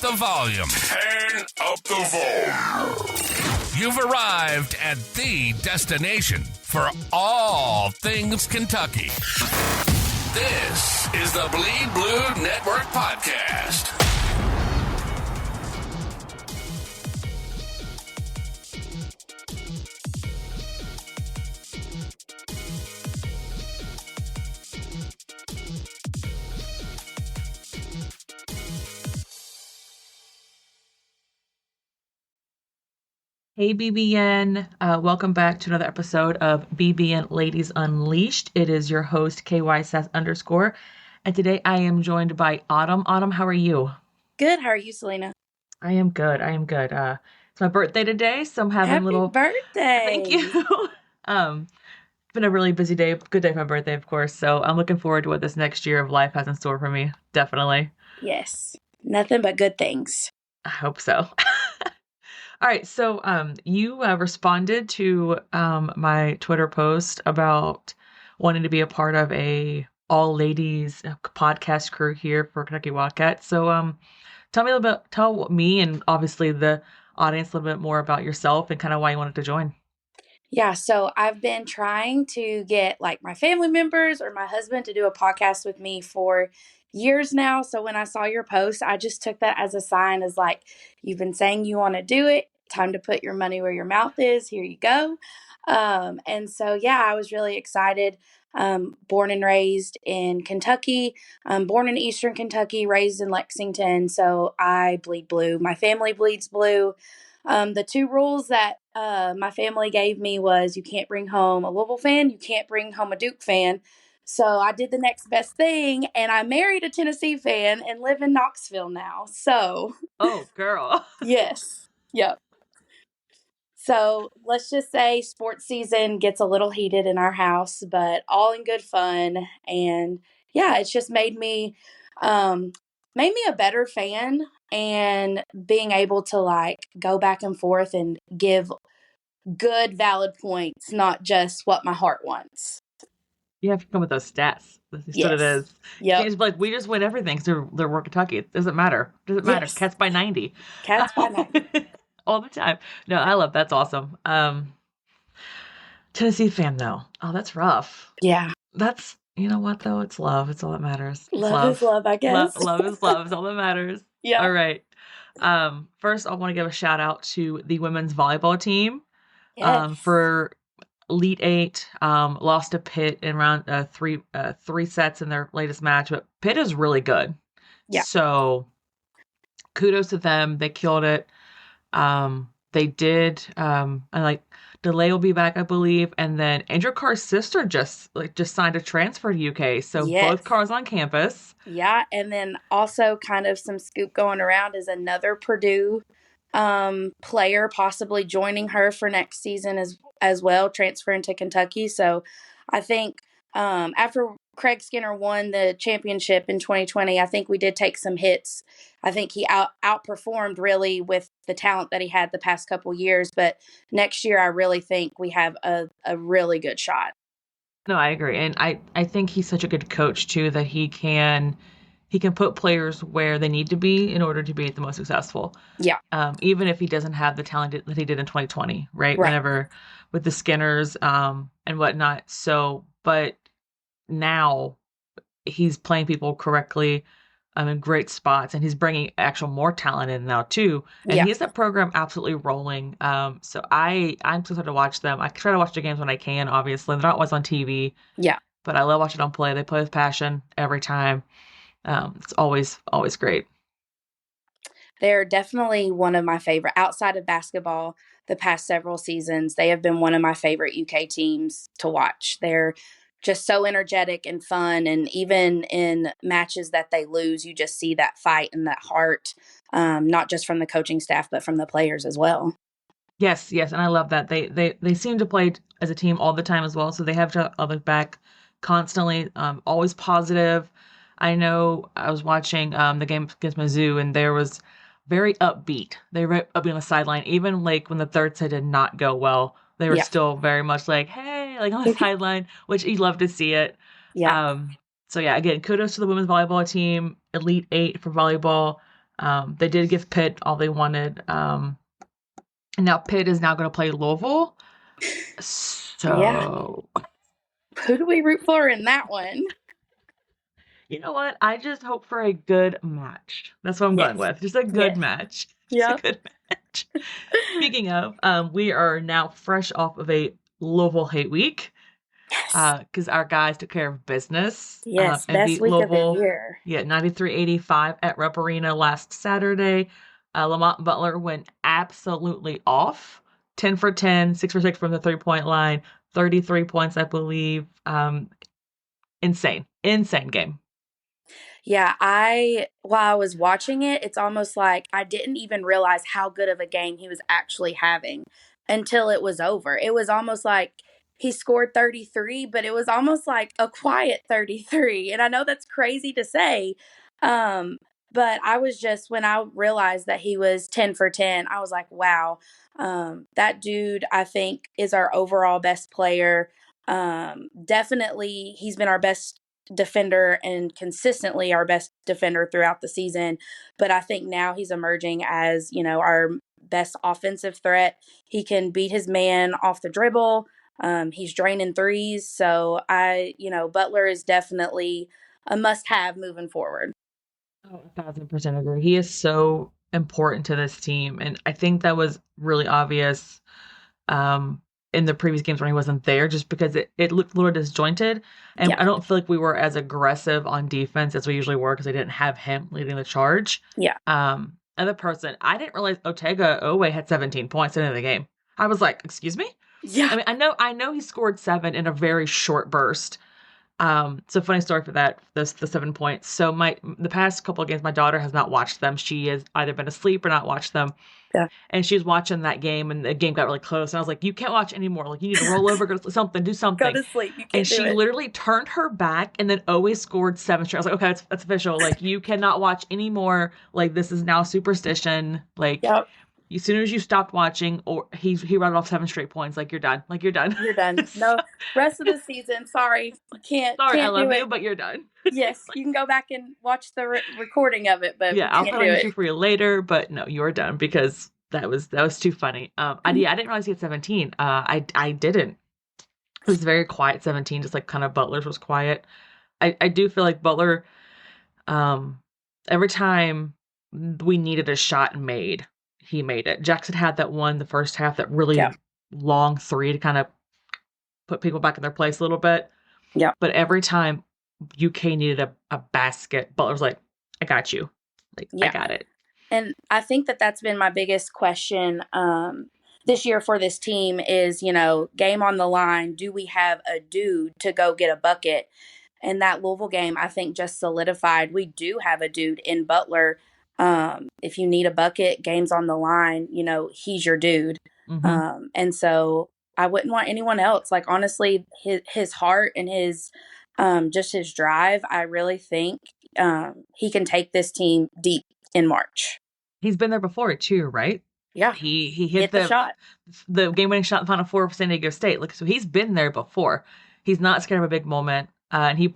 the volume. Turn up the volume. You've arrived at the destination for all things Kentucky. This is the Bleed Blue Network Podcast. Hey BBN, welcome back to another episode of BBN Ladies Unleashed. It is your host KY_, and today I am joined by Autumn. Autumn, how are you? Good. How are you, Salena? I am good. It's my birthday today, so I'm having Happy a little birthday. Thank you. It's been a really busy day. Good day for my birthday, of course. So I'm looking forward to what this next year of life has in store for me. Definitely. Yes. Nothing but good things. I hope so. All right, so you responded to my Twitter post about wanting to be a part of a all-ladies podcast crew here for Kentucky Wildcats. So tell me and obviously the audience a little bit more about yourself and kind of why you wanted to join. Yeah, so I've been trying to get like my family members or my husband to do a podcast with me for years now. So when I saw your post, I just took that as a sign, as like, you've been saying you want to do it. Time to put your money where your mouth is. Here you go. And so, yeah, I was really excited. Born and raised in Kentucky, born in Eastern Kentucky, raised in Lexington. So I bleed blue. My family bleeds blue. The two rules that my family gave me was you can't bring home a Louisville fan, you can't bring home a Duke fan. So I did the next best thing, and I married a Tennessee fan and live in Knoxville now. So, oh, girl. Yes. Yep. So let's just say sports season gets a little heated in our house, but all in good fun. And yeah, it's just made me a better fan, and being able to like go back and forth and give good, valid points, not just what my heart wants. You have to come with those stats. That's Yes. what it is. Yep. You can't just be like, we just win everything because they're Kentucky. It doesn't matter. Yes. Cats by 90. Cats by 90. All the time. No, I love that's awesome. Tennessee fan though. Oh, that's rough. Yeah. That's, you know what though? It's love. It's all that matters. It's love is love, I guess. Love is love. It's all that matters. Yeah. All right. First I want to give a shout out to the women's volleyball team. Yes. For Elite Eight, lost to Pitt in round three sets in their latest match, but Pitt is really good. Yeah. So kudos to them. They killed it. They did, and like DeLay will be back, I believe. And then Andrew Carr's sister just signed a transfer to UK. So Yes. both Carrs on campus. Yeah. And then also kind of some scoop going around is another Purdue player possibly joining her for next season as well, transferring to Kentucky. So I think after Craig Skinner won the championship in 2020, I think we did take some hits. I think he outperformed really with the talent that he had the past couple years. But next year, I really think we have a really good shot. No, I agree. And I think he's such a good coach too, that he can put players where they need to be in order to be the most successful. Yeah. Even if he doesn't have the talent that he did in 2020, right? Whenever with the Skinners and whatnot. So, but now he's playing people correctly in great spots, and he's bringing actual more talent in now too. And he has that program absolutely rolling. So I'm so excited to watch them. I try to watch the games when I can, obviously. They're not always on TV. Yeah. But I love watching them play. They play with passion every time. It's always great. They're definitely one of my favorite, outside of basketball, the past several seasons. They have been one of my favorite UK teams to watch. They're just so energetic and fun. And even in matches that they lose, you just see that fight and that heart, not just from the coaching staff, but from the players as well. Yes. And I love that. They seem to play as a team all the time as well. So they have to other back constantly, always positive. I know I was watching the game against Mizzou, and there was very upbeat. They were upbeat on the sideline. Even like when the third set did not go well, they were still very much like, hey, like on the sideline, which you love to see it. Yeah. So yeah, again, kudos to the women's volleyball team, Elite Eight for volleyball. They did give Pitt all they wanted. And now Pitt is now going to play Louisville. So, who do we root for in that one? You know what? I just hope for a good match. That's what I'm going with. Just a good match. Just a good match. Speaking of, we are now fresh off of a Louisville hate week. Because our guys took care of business. Yes, and best beat week Louisville, of the year. Yeah, 93-85 at Rupp Arena last Saturday. Lamont Butler went absolutely off. 10 for 10, 6 for 6 from the 3-point line, 33 points, I believe. Insane game. Yeah, while I was watching it, it's almost like I didn't even realize how good of a game he was actually having until it was over. It was almost like he scored 33, but it was almost like a quiet 33. And I know that's crazy to say. But I was just, when I realized that he was 10 for 10, I was like, wow, that dude, I think, is our overall best player. Definitely, he's been our best defender and consistently our best defender throughout the season. But I think now he's emerging as, our best offensive threat. He can beat his man off the dribble. He's draining threes. So Butler is definitely a must-have moving forward. Oh, 1,000% agree. He is so important to this team. And I think that was really obvious in the previous games when he wasn't there, just because it looked a little disjointed. And I don't feel like we were as aggressive on defense as we usually were because I didn't have him leading the charge. Yeah. Other person, I didn't realize Otega Owe had 17 points at the end of the game. I was like, excuse me? Yeah. I mean, I know he scored 7 in a very short burst. So funny story for that, the 7 points. So the past couple of games, my daughter has not watched them. She has either been asleep or not watched them. Yeah. And she was watching that game, and the game got really close. And I was like, you can't watch anymore. Like, you need to roll over, go to something, do something. Go to sleep. You can't and she literally turned her back and then always scored 7 straight. I was like, okay, that's official. Like, you cannot watch anymore. Like, this is now superstition. Like, as soon as you stopped watching, or he rattled off 7 straight points, like, you're done. Like, you're done. You're done. No, rest of the season. Sorry. Can't. Sorry, can't I love do you, it. but you're done. Yes, you can go back and watch the recording of it, but yeah, I'll find an issue for you later. But no, you're done because that was too funny. I didn't realize he had 17. I didn't. It was very quiet 17, just like kind of Butler's was quiet. I do feel like Butler, every time we needed a shot made, he made it. Jackson had that one the first half, that really long 3 to kind of put people back in their place a little bit. Yeah. But every time UK needed a basket, Butler was like, I got you. Like, I got it. And I think that's been my biggest question this year for this team is, game on the line. Do we have a dude to go get a bucket? And that Louisville game, I think, just solidified we do have a dude in Butler. If you need a bucket, game's on the line, he's your dude. Mm-hmm. And so I wouldn't want anyone else. Like, honestly, his heart and his just his drive, I really think he can take this team deep in March. He's been there before too, right? Yeah. He hit the shot. The game-winning shot in the Final Four for San Diego State. Like, so he's been there before. He's not scared of a big moment. And he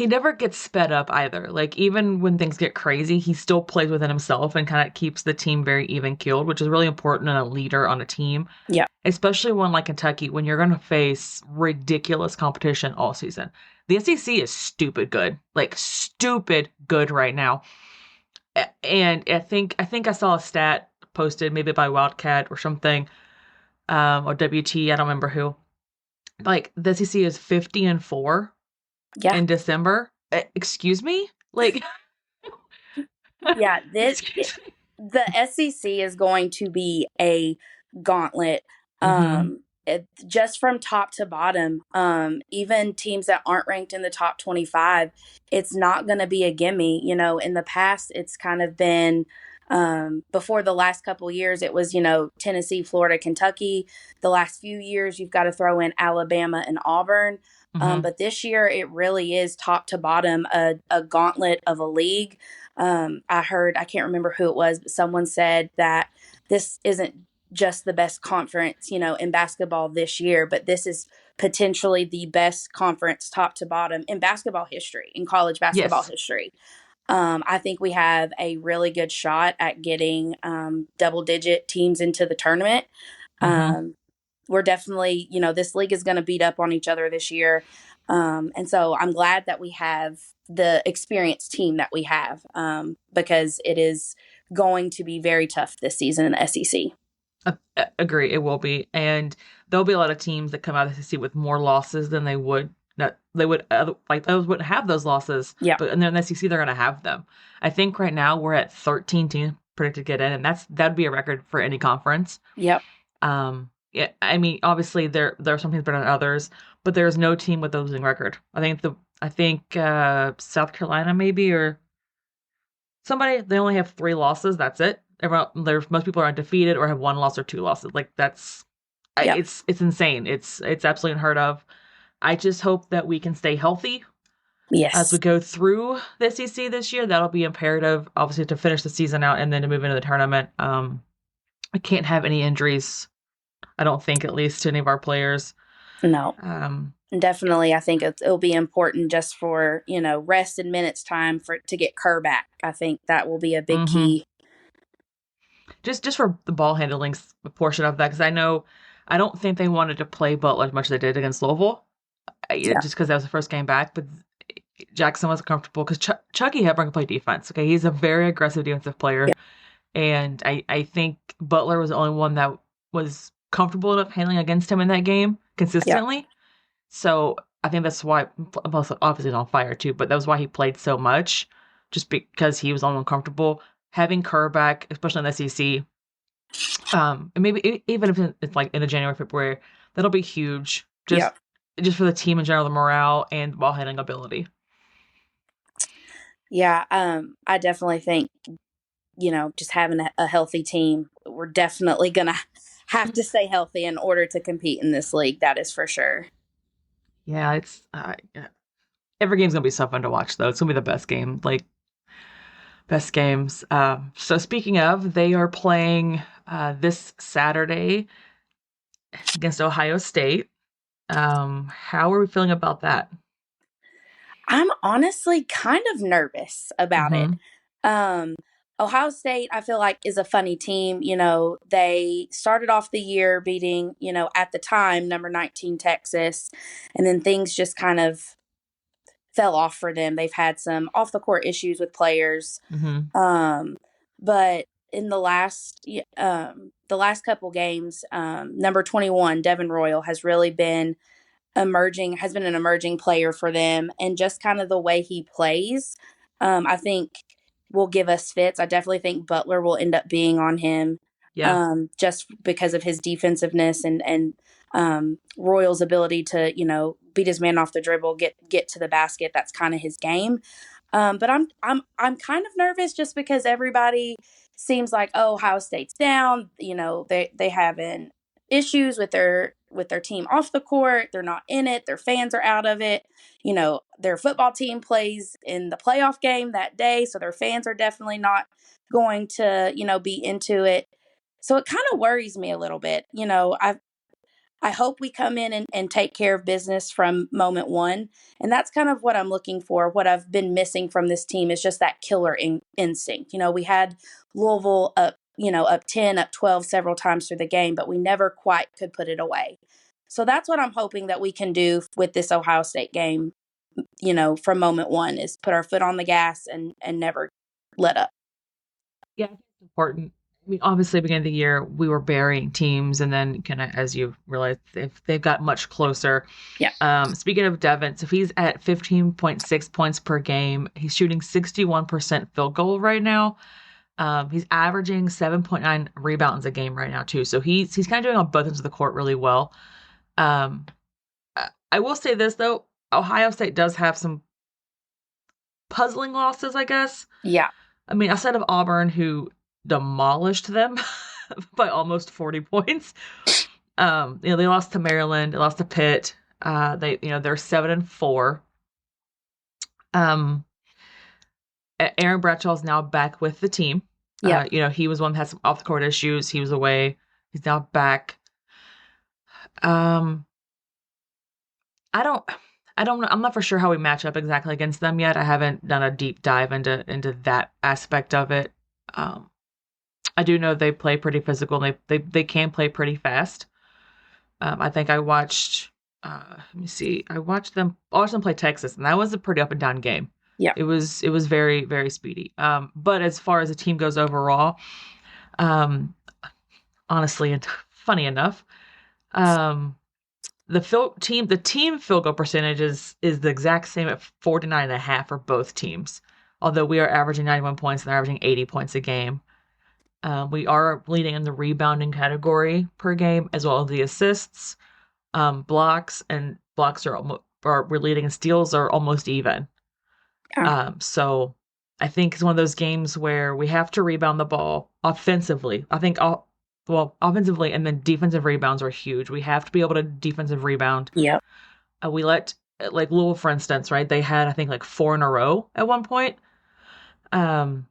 never gets sped up either. Like, even when things get crazy, he still plays within himself and kind of keeps the team very even-keeled, which is really important in a leader on a team. Yeah. Especially one like Kentucky, when you're going to face ridiculous competition all season. The SEC is stupid good. Like, stupid good right now. And I think I saw a stat posted maybe by Wildcat or something, or WT, I don't remember who. Like, the SEC is 50-4 in December. Excuse me? Like, yeah, the SEC is going to be a gauntlet. Just from top to bottom, even teams that aren't ranked in the top 25, it's not going to be a gimme. In the past, it's kind of been, before the last couple of years, it was, Tennessee, Florida, Kentucky. The last few years, you've got to throw in Alabama and Auburn. But this year, it really is top to bottom, a gauntlet of a league. I can't remember who it was, but someone said that this isn't just the best conference, in basketball this year, but this is potentially the best conference top to bottom in basketball history, in college basketball history. I think we have a really good shot at getting double-digit teams into the tournament. We're definitely, this league is going to beat up on each other this year. And so I'm glad that we have the experienced team that we have, because it is going to be very tough this season in the SEC. Agree, it will be, and there'll be a lot of teams that come out of the SEC with more losses than they would. Like those wouldn't have those losses. Yeah. But in the SEC, they're going to have them. I think right now we're at 13 teams predicted to get in, and that'd be a record for any conference. Yep. Yeah, I mean, obviously there are some teams better than others, but there's no team with a losing record. I think South Carolina maybe, or somebody, they only have 3 losses. That's it. Most people are undefeated or have 1 loss or 2 losses. Like it's insane. It's absolutely unheard of. I just hope that we can stay healthy. Yes. As we go through the SEC this year. That'll be imperative, obviously, to finish the season out and then to move into the tournament. I can't have any injuries, I don't think, at least to any of our players. No. Definitely, I think it'll be important just for, rest and minutes time to get Kerr back. I think that will be a big key. Just for the ball handling portion of that, because I don't think they wanted to play Butler as much as they did against Louisville, just because that was the first game back. But Jackson wasn't comfortable because Chucky Hepburn can play defense. Okay, he's a very aggressive defensive player. And I think Butler was the only one that was comfortable enough handling against him in that game consistently. Yeah. So I think that's why, obviously he's on fire too, but that was why he played so much, just because he was the only one comfortable. Having Kerr back, especially in the SEC, and maybe even if it's like in the January, February, that'll be huge. Just for the team in general, the morale and ball handling ability. Yeah, I definitely think, just having a healthy team, we're definitely going to have to stay healthy in order to compete in this league. That is for sure. Yeah, it's every game's going to be so fun to watch, though. It's going to be the best game, best games. So speaking of, they are playing this Saturday against Ohio State. How are we feeling about that? I'm honestly kind of nervous about it. Ohio State, I feel like, is a funny team. They started off the year beating, at the time, number 19 Texas, and then things just kind of fell off for them. They've had some off-the-court issues with players. But in the last couple games, number 21, Devin Royal, has really been an emerging player for them, and just kind of the way he plays, I think will give us fits. I definitely think Butler will end up being on him, just because of his defensive-ness and Royal's ability to, beat his man off the dribble, get to the basket. That's kind of his game. But I'm kind of nervous just because everybody seems like, Ohio State's down. They having issues with their team off the court. They're not in it. Their fans are out of it. Their football team plays in the playoff game that day, so their fans are definitely not going to, be into it. So it kind of worries me a little bit. I hope we come in and take care of business from moment one. And that's kind of what I'm looking for. What I've been missing from this team is just that killer instinct. We had Louisville up 10, up 12 several times through the game, but we never quite could put it away. So that's what I'm hoping that we can do with this Ohio State game, from moment one, is put our foot on the gas and never let up. Yeah, it's important. I mean, obviously, beginning of the year, we were burying teams, and then kind of, as you realize, they've got much closer. Yeah. Speaking of Devin, so he's at 15.6 points per game. He's shooting 61% field goal right now. He's averaging 7.9 rebounds a game right now too. So he's kind of doing on both ends of the court really well. I will say this though, Ohio State does have some puzzling losses, I guess. Yeah. I mean, outside of Auburn, who demolished them by almost 40 points. They lost to Maryland, they lost to Pitt. They're 7-4. Aaron Bradshaw's now back with the team. Yeah. He was one that had some off the court issues. He was away. He's now back. I don't know. I'm not for sure how we match up exactly against them yet. I haven't done a deep dive into that aspect of it. I do know they play pretty physical. They can play pretty fast. I think I watched. Let me see. I watched them play Texas, and that was a pretty up and down game. Yeah, it was very, very speedy. But as far as the team goes overall, honestly, and funny enough, the team field goal percentage is the exact same at 49.5 for both teams. Although we are averaging 91 points and they're averaging 80 points a game. We are leading in the rebounding category per game, as well as the assists, blocks we're leading, and steals are almost even. So I think it's one of those games where we have to rebound the ball offensively. I think offensively, and then defensive rebounds are huge. We have to be able to defensive rebound. Yep. We let, like Louisville, for instance, right? They had, I think, like 4 in a row at one point. And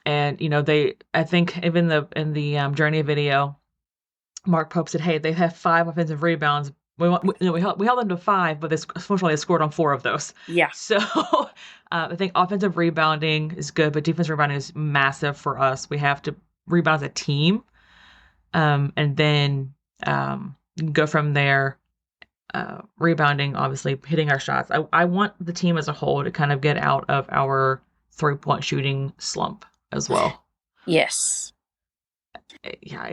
I think even in the Journey video, Mark Pope said, "Hey, they have 5 offensive rebounds. We held them to 5, but unfortunately they scored on 4 of those." Yeah. So I think offensive rebounding is good, but defensive rebounding is massive for us. We have to rebound as a team, and then go from there. Rebounding, obviously, hitting our shots. I want the team as a whole to kind of get out of our 3-point shooting slump as well. Yes. Yeah,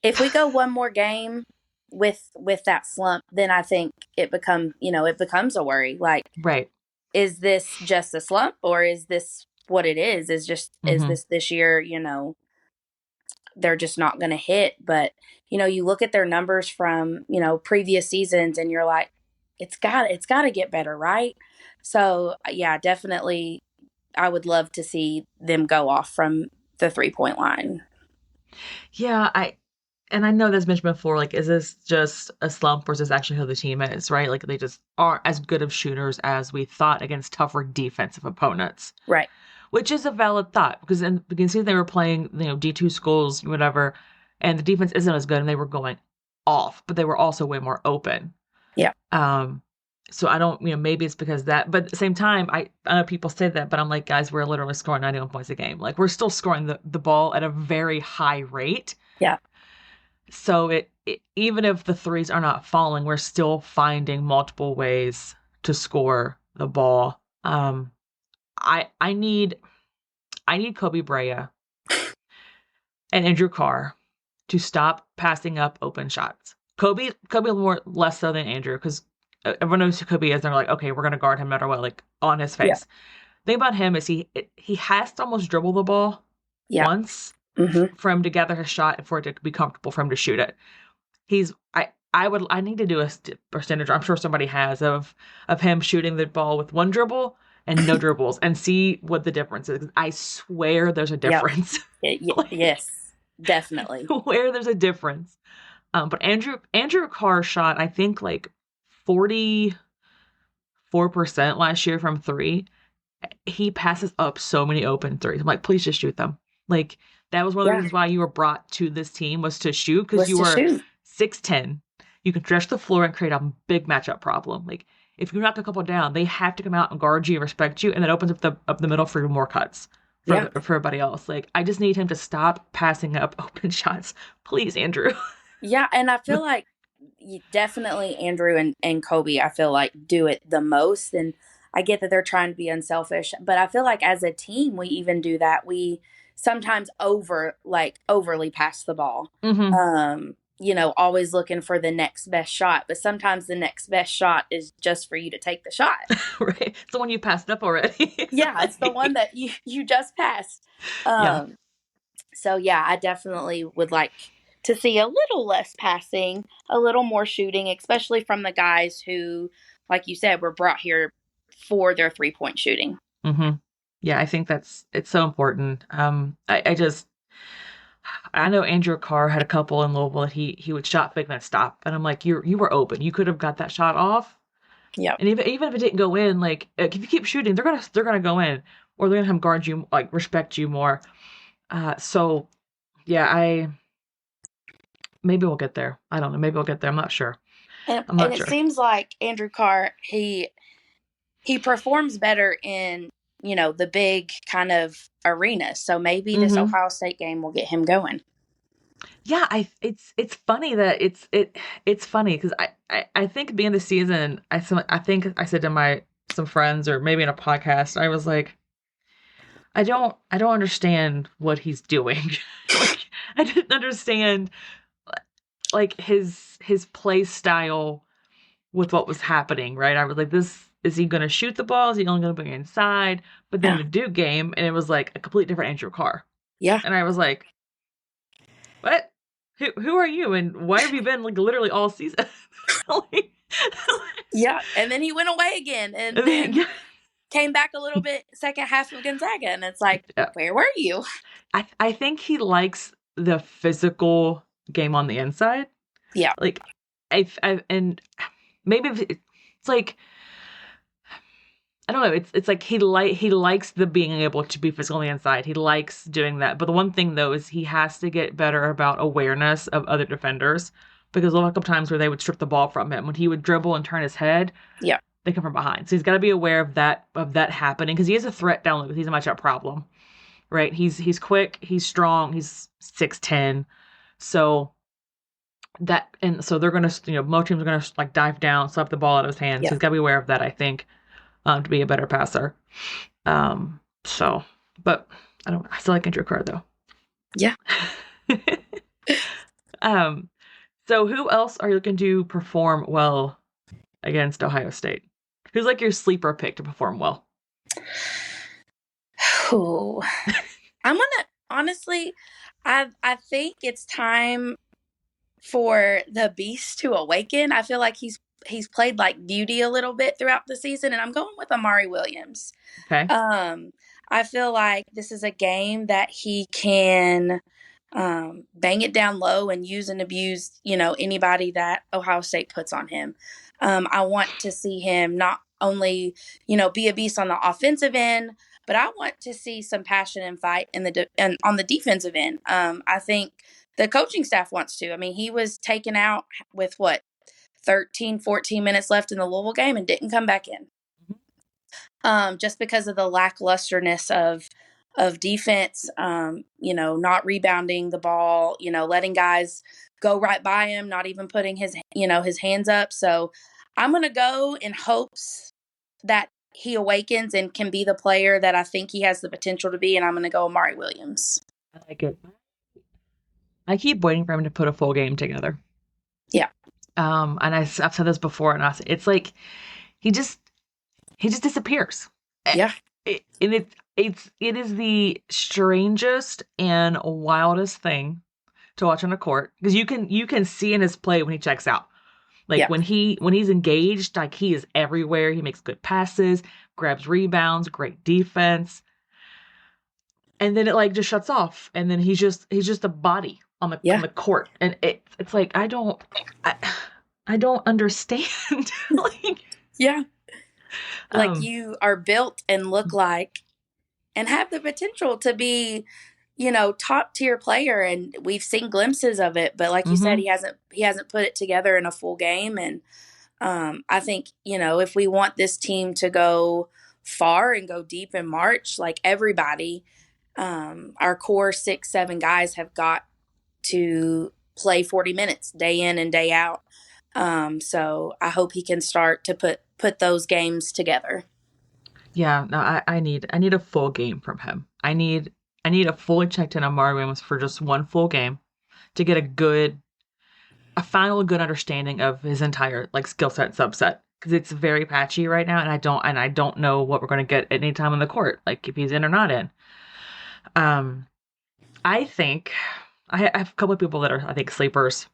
if we go one more game with that slump, then I think it becomes a worry. Like, right. Is this just a slump, or is this what it is? Is this year, they're just not going to hit? But, you look at their numbers from, previous seasons and you're like, it's got to get better, right? So, yeah, definitely I would love to see them go off from the 3-point line. Yeah, I know that's mentioned before, like, is this just a slump, or is this actually who the team is, right? Like, they just aren't as good of shooters as we thought against tougher defensive opponents. Right. Which is a valid thought, because you can see they were playing, D2 schools, whatever, and the defense isn't as good, and they were going off, but they were also way more open. Yeah. So I don't, maybe it's because that, but at the same time, I know people say that, but I'm like, guys, we're literally scoring 91 points a game. Like, we're still scoring the ball at a very high rate. Yeah. So it even if the threes are not falling, we're still finding multiple ways to score the ball. I need Kobe Brea and Andrew Carr to stop passing up open shots. Kobe more less so than Andrew, because everyone knows who Kobe is, and they're like, okay, we're gonna guard him no matter what, like, on his face. Yeah. The thing about him is he has to almost dribble the ball once for him to gather his shot and for it to be comfortable for him to shoot it. I need to do a percentage, I'm sure somebody has, of him shooting the ball with one dribble and no dribbles, and see what the difference is. I swear there's a difference. Yep. Yes, definitely. I swear there's a difference. But Andrew Carr shot, I think, like 44% last year from 3. He passes up so many open threes. I'm like, please just shoot them. Like, that was one of the reasons why you were brought to this team, was to shoot, because you were 6'10". You can stretch the floor and create a big matchup problem. Like, if you knock a couple down, they have to come out and guard you and respect you, and that opens up the middle for more cuts for everybody else. Like, I just need him to stop passing up open shots. Please, Andrew. Yeah, and I feel like definitely Andrew and Kobe, I feel like, do it the most. And I get that they're trying to be unselfish, but I feel like as a team, we even do that. We sometimes overly pass the ball. Always looking for the next best shot, but sometimes the next best shot is just for you to take the shot. Right. It's the one you passed up already. Yeah, it's the one that you just passed. So yeah, I definitely would like to see a little less passing, a little more shooting, especially from the guys who, like you said, were brought here for their 3-point shooting. Yeah, I think it's so important. I know Andrew Carr had a couple in Louisville that he would shot fake and then stop, and I'm like, you were open. You could have got that shot off. Yeah. And even if it didn't go in, like, if you keep shooting, they're gonna go in, or they're gonna have guard you, like, respect you more. So yeah, maybe we'll get there. I don't know. Maybe we'll get there. I'm not sure. And, I'm and not it sure. seems like Andrew Carr, he performs better in, the big kind of arenas. So maybe this Ohio State game will get him going. Yeah, it's funny that it's funny because I think at the end of the season, I think I said to some friends or maybe in a podcast, I was like, I don't understand what he's doing. Like, I didn't understand like his play style with what was happening, right? I was like, this is he gonna shoot the ball? Is he only gonna bring it inside? But then the Duke game, and it was like a complete different Andrew Carr. Yeah. And I was like, what? Who are you? And why have you been like literally all season? Like, yeah. And then he went away again and then came back a little bit second half of Gonzaga. And it's like, where were you? I think he likes the physical game on the inside. Yeah. Like, and maybe it's like, I don't know. It's like he likes the being able to be physical on the inside. He likes doing that. But the one thing though is he has to get better about awareness of other defenders, because a lot of times where they would strip the ball from him when he would dribble and turn his head, they come from behind. So he's got to be aware of that happening, because he is a threat down low. Because he's a matchup problem, right? He's quick, he's strong, he's 6'10", so they're gonna most teams are gonna like dive down, slap the ball out of his hands. So he's got to be aware of that, I think. To be a better passer. But I still like Andrew Carr though. Yeah. So who else are you looking to perform well against Ohio State? Who's like your sleeper pick to perform well? Oh, honestly, I think it's time for the beast to awaken. I feel like he's played like beauty a little bit throughout the season, and I'm going with Amari Williams. Okay. I feel like this is a game that he can bang it down low and use and abuse, anybody that Ohio State puts on him. I want to see him not only, be a beast on the offensive end, but I want to see some passion and fight and on the defensive end. I think the coaching staff wants to. I mean, he was taken out with 13, 14 minutes left in the Louisville game and didn't come back in. Just because of the laklusterness of defense, not rebounding the ball, letting guys go right by him, not even putting his hands up. So I'm going to go in hopes that he awakens and can be the player that I think he has the potential to be. And I'm going to go Amari Williams. I like it. I keep waiting for him to put a full game together. Yeah. And I've said this before, and it's like he just disappears. Yeah. It is the strangest and wildest thing to watch on a court, because you can see in his play when he checks out. Like when he's engaged, like he is everywhere. He makes good passes, grabs rebounds, great defense. And then it like just shuts off, and then he's just a body on the court, and it's like I don't understand. Like you are built and look like and have the potential to be, top tier player, and we've seen glimpses of it, but like you said, he hasn't put it together in a full game. And I think, if we want this team to go far and go deep in March, like everybody, our core 6-7 guys have got to play 40 minutes day in and day out. So I hope he can start to put those games together. Yeah, no, I need a full game from him. I need a fully checked in Amari Williams for just one full game to get a final good understanding of his entire like skill set subset, because it's very patchy right now, and I don't know what we're going to get at any time on the court, like if he's in or not in. I think I have a couple of people that are, I think, sleepers,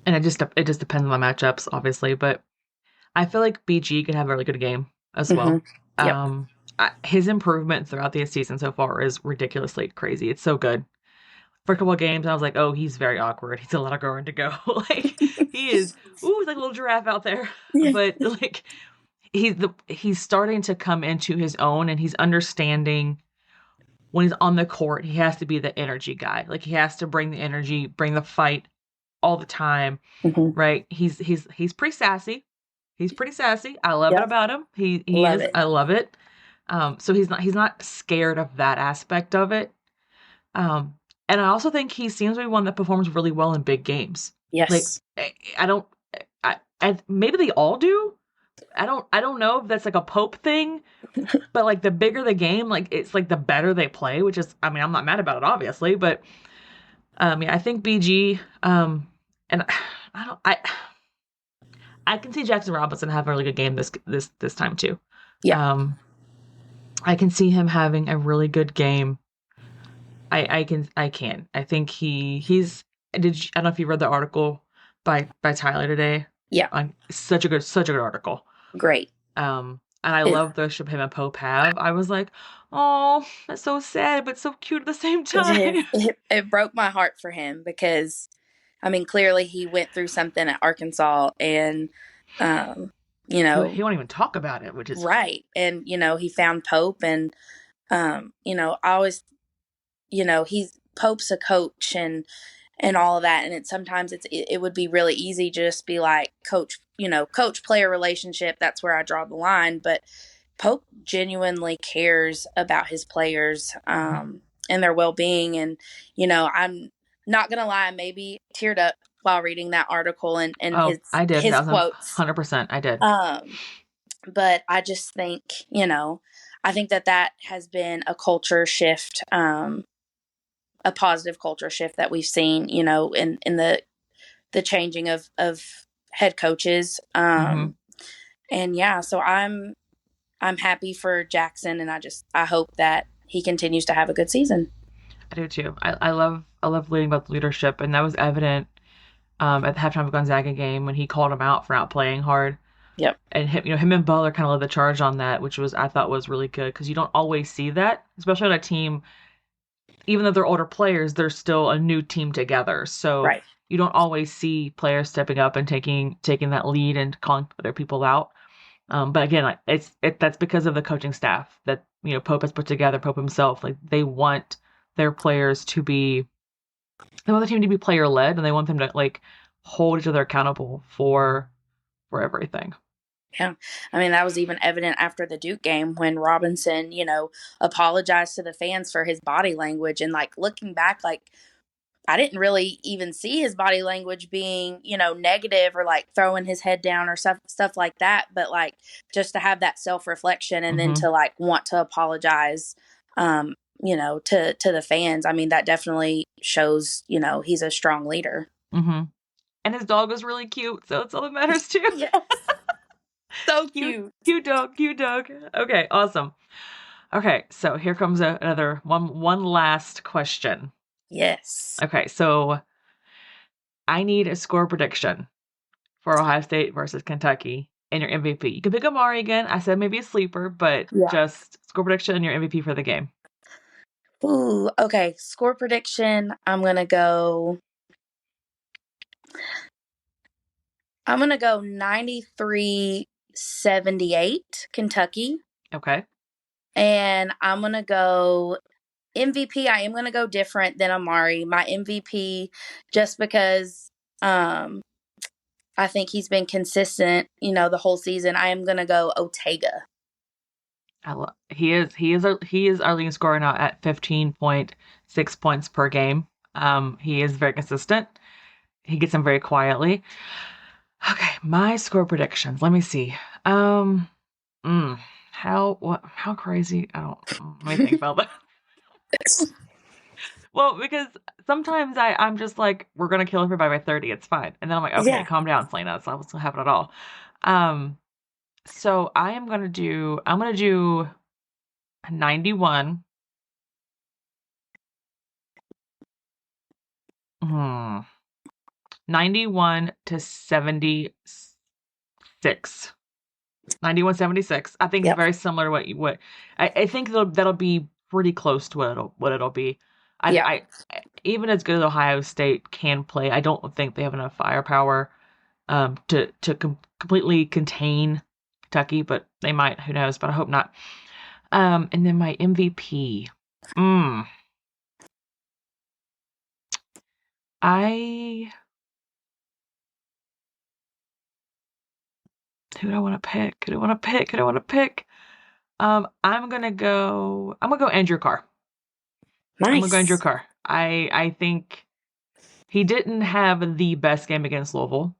and it just depends on the matchups, obviously, but I feel like BG could have a really good game as well. Yep. His improvement throughout the season so far is ridiculously crazy. It's so good. For a couple of games, I was like, oh, he's very awkward. He's a lot of growing to go. Like he is, he's like a little giraffe out there. Yeah. But like he's starting to come into his own, and he's understanding when he's on the court, he has to be the energy guy. Like he has to bring the energy, bring the fight all the time, right? He's pretty sassy. He's pretty sassy. I love it about him. He Love is. it. I love it. So he's not scared of that aspect of it. And I also think he seems to be one that performs really well in big games. Yes. Like I maybe they all do. I don't know if that's like a Pope thing, but like the bigger the game, like it's like the better they play, which is, I mean, I'm not mad about it obviously, but yeah, I think BG and I can see Jackson Robinson having a really good game this time too. Yeah. I can see him having a really good game. I can. I think he's. I don't know if you read the article by Tyler today. Yeah. Such a good article. Great. And I love the relationship him and Pope have. I was like, oh, that's so sad, but so cute at the same time. It broke my heart for him because, I mean, clearly he went through something at Arkansas, and he won't even talk about it, which is right. And he found Pope, and I always, Pope's a coach, and all of that, and sometimes it would be really easy to just be like coach player relationship, that's where I draw the line. But Pope genuinely cares about his players and their well-being, and I'm not gonna lie, I maybe teared up while reading that article and I did. his quotes. 100%, I did. But I just think I think that has been a culture shift, a positive culture shift that we've seen, in the changing of head coaches. And yeah, so I'm happy for Jackson, and I hope that he continues to have a good season. I do too. I love reading about the leadership, and that was evident at the halftime of Gonzaga game when he called him out for not playing hard. Yep. And him and Butler kind of led the charge on that, which I thought was really good, because you don't always see that, especially on a team. Even though they're older players, they're still a new team together. So you don't always see players stepping up and taking that lead and calling other people out. But again, that's because of the coaching staff that Pope has put together. Pope himself, like, they want their players to be, they want the team to be player led, and they want them to like hold each other accountable for everything. Yeah. I mean, that was even evident after the Duke game when Robinson, apologized to the fans for his body language. And like looking back, like I didn't really even see his body language being, negative or like throwing his head down or stuff like that. But like just to have that self-reflection and then to like want to apologize, to the fans. I mean, that definitely shows, he's a strong leader. And his dog was really cute. So it's all that matters too. Yes. So cute. Cute dog. Okay, awesome. Okay, so here comes another one last question. Yes. Okay, so I need a score prediction for Ohio State versus Kentucky and your MVP. You can pick Amari again. I said maybe a sleeper, but just score prediction and your MVP for the game. Ooh, okay. Score prediction. I'm going to go 93-78 Kentucky. Okay. And I'm going to go MVP. I am going to go different than Amari. My MVP, just because I think he's been consistent, the whole season. I am going to go Otega. He is our leading scorer now at 15.6 points per game. He is very consistent. He gets them very quietly. Okay, my score predictions. Let me see. How crazy? Let me think about that. Well, because sometimes I'm just like, we're gonna kill everybody by 30. It's fine, and then I'm like, okay, calm down, Salena. That's not what's gonna happen at all. So I'm gonna do 91. 91 to 76. 91-76. I think it's very similar to what I think that'll be pretty close to what it'll be. I even as good as Ohio State can play, I don't think they have enough firepower to completely contain Kentucky, but they might. Who knows? But I hope not. And then my MVP. I Who do I want to pick? I'm gonna go Andrew Carr. Nice. I'm gonna go Andrew Carr. I think he didn't have the best game against Louisville,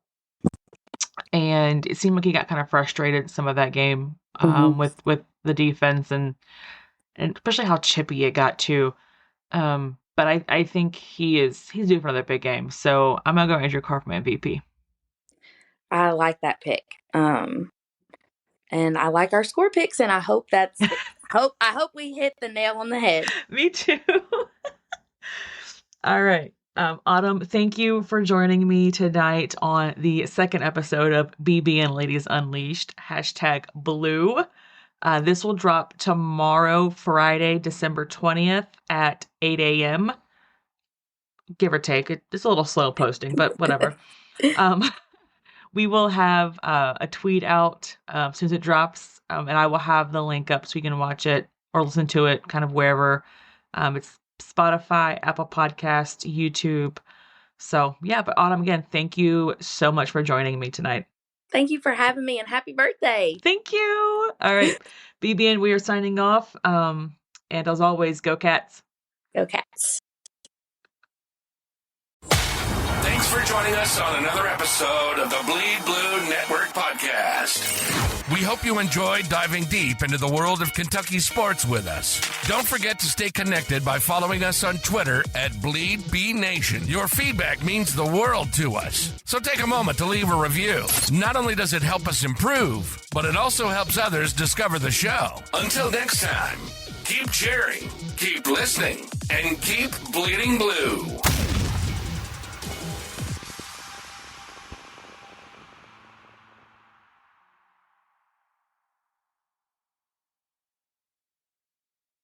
and it seemed like he got kind of frustrated some of that game with the defense and especially how chippy it got too. But I think he's due for another big game, so I'm gonna go Andrew Carr for my MVP. I like that pick. And I like our score picks, and I hope I hope we hit the nail on the head. Me too. All right. Autumn, thank you for joining me tonight on the second episode of BBN Ladies Unleashed, #blue. This will drop tomorrow, Friday, December 20th at 8 a.m. Give or take. It's a little slow posting, but whatever. We will have a tweet out as soon as it drops, and I will have the link up so you can watch it or listen to it kind of wherever. It's Spotify, Apple Podcasts, YouTube. So, yeah, but Autumn, again, thank you so much for joining me tonight. Thank you for having me, and happy birthday. Thank you. All right. BBN, we are signing off. And as always, go Cats. Go Cats. Thanks for joining us on another episode of the Bleed Blue Network podcast. We hope you enjoyed diving deep into the world of Kentucky sports with us. Don't forget to stay connected by following us on Twitter @BleedBNation. Your feedback means the world to us. So take a moment to leave a review. Not only does it help us improve, but it also helps others discover the show. Until next time, keep cheering, keep listening, and keep bleeding blue.